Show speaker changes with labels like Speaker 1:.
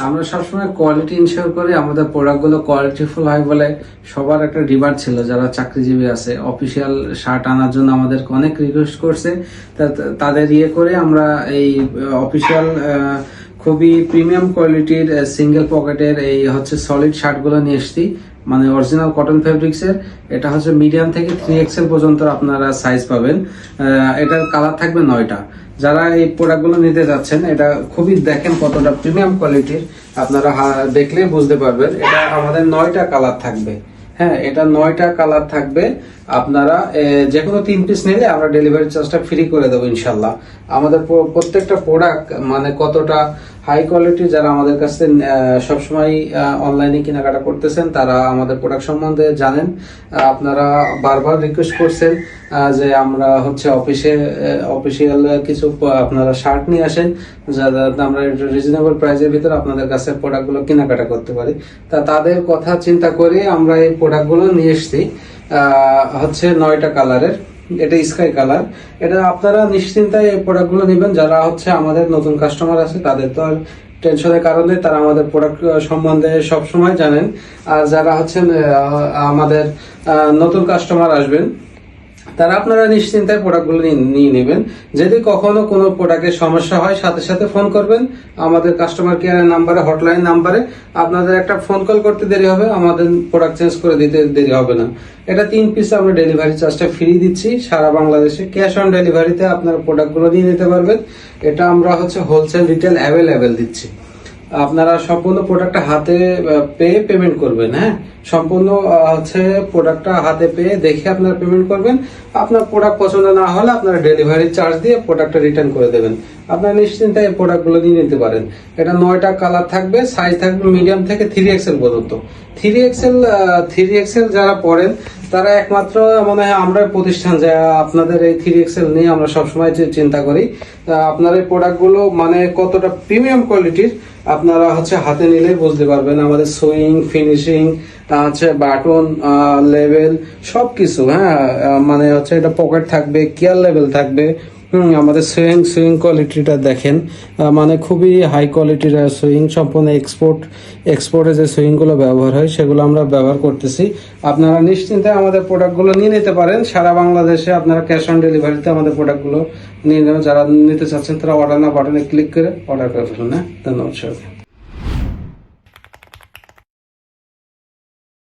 Speaker 1: আমরা সবসময় quality ensure করি, আমাদের প্রোডাক্টগুলো কোয়ালিটিফুল হয় বলে সবার একটা ডিমান্ড ছিল। যারা চাকরিজীবী আছে, অফিসিয়াল শার্ট আনার জন্য আমাদেরকে অনেক রিকোয়েস্ট করছে। তাদের ইয়ে করে আমরা এই অফিসিয়াল খুবই প্রিমিয়াম কোয়ালিটির সিঙ্গেল পকেটের এই হচ্ছে সলিড শার্টগুলো নিয়ে এসছি, মানে অরিজিনাল কটন ফেব্রিক্সের। এটা হচ্ছে মিডিয়াম থেকে 3XL পর্যন্ত আপনারা সাইজ পাবেন। এটার কালার থাকবে 9টা। যারা এই প্রোডাক্টগুলো নিতে যাচ্ছেন, এটা খুবই দেখেন কতটা প্রিমিয়াম কোয়ালিটির, আপনারা দেখলে বুঝতে পারবেন। এটা আমাদের 9টা কালার থাকবে। হ্যাঁ, এটা 9টা কালার থাকবে। আপনারা যে কোনো 3 পিস নিলে আমরা ডেলিভারি চার্জটা ফ্রি করে দেবো ইনশাল্লাহ। আমাদের প্রত্যেকটা প্রোডাক্ট মানে কতটা হাই কোয়ালিটি, যারা আমাদের কাছে সবসময় অনলাইনে কেনাকাটা করতেছেন তারা আমাদের প্রোডাক্ট সম্বন্ধে জানেন। আপনারা বারবার রিকোয়েস্ট করছেন যে আমরা হচ্ছে অফিসিয়াল কিছু আপনারা শার্ট নিয়ে আসেন, যাতে আমরা রিজনেবল প্রাইসের ভিতরে আপনাদের কাছে প্রোডাক্টগুলো কেনাকাটা করতে পারি। তাদের কথা চিন্তা করে আমরা এই প্রোডাক্টগুলো নিয়ে এসেছি। হচ্ছে 9টা কালারের, এটা স্কাই কালার। এটা আপনারা নিশ্চিন্তায় এই প্রোডাক্টগুলো নেবেন। যারা হচ্ছে আমাদের নতুন কাস্টমার আছে তাদের তো আর টেনশনের কারণে, তারা আমাদের প্রোডাক্ট সম্বন্ধে সব সময় জানেন। আর যারা হচ্ছে আমাদের নতুন কাস্টমার আসবেন, তারা আপনারা নিশ্চিন্তায় প্রোডাক্টগুলো নিয়ে নেবেন। যদি কখনো কোনো প্রোডাক্টের সমস্যা হয়, সাথে সাথে ফোন করবেন আমাদের কাস্টমার কেয়ারের নাম্বারে, হটলাইন নাম্বারে। আপনাদের একটা ফোন কল করতে দেরি হবে, আমাদের প্রোডাক্ট চেঞ্জ করে দিতে দেরি হবে না। এটা 3 পিস আমরা ডেলিভারি চার্জটা ফ্রি দিচ্ছি সারা বাংলাদেশে। ক্যাশ অন ডেলিভারিতে আপনার প্রোডাক্টগুলো নিয়ে নিতে পারবেন। এটা আমরা হচ্ছে হোলসেল রিটেল অ্যাভেলেবেল দিচ্ছি। আপনারা সম্পূর্ণ প্রোডাক্টটা হাতে পেয়ে পেমেন্ট করবেন। হ্যাঁ, সম্পূর্ণ হচ্ছে প্রোডাক্টটা হাতে পেয়ে দেখে আপনারা পেমেন্ট করবেন। আপনার প্রোডাক্ট পছন্দ না হলে আপনারা ডেলিভারি চার্জ দিয়ে প্রোডাক্টটা রিটার্ন করে দেবেন। আপনারা নিশ্চিন্তায় এই প্রোডাক্টগুলো নিয়ে নিতে পারেন। এটা 9টা কালার থাকবে, সাইজ থাকবে মিডিয়াম থেকে 3XL পর্যন্ত। 3XL যারা পড়েন তারা একমাত্র মনে হয় আমরা প্রতিষ্ঠান যে আপনাদের এই 3XL নিয়ে আমরা সবসময় চিন্তা করি। আপনার এই প্রোডাক্টগুলো মানে কতটা প্রিমিয়াম কোয়ালিটির আপনারা হচ্ছে হাতে নিলে বুঝতে পারবেন। আমাদের সুইং, ফিনিশিং, হচ্ছে বাটন, লেভেল সবকিছু। হ্যাঁ, মানে হচ্ছে এটা পকেট থাকবে, কেয়ার লেভেল থাকবে। আমাদের সুইং কোয়ালিটিটা দেখেন, মানে খুবই হাই কোয়ালিটির সুইং। সম্পূর্ণ এক্সপোর্টে যে সুইংগুলো ব্যবহার হয় সেগুলো আমরা ব্যবহার করতেছি। আপনারা নিশ্চিন্তে আমাদের প্রোডাক্টগুলো নিয়ে নিতে পারেন। সারা বাংলাদেশে আপনারা ক্যাশ অন ডেলিভারিতে আমাদের প্রোডাক্টগুলো নিয়ে নেবেন। যারা নিতে চাচ্ছেন তারা অর্ডার না বাটনে ক্লিক করে অর্ডার করে ফেলুন। হ্যাঁ, ধন্যবাদ সবাইকে।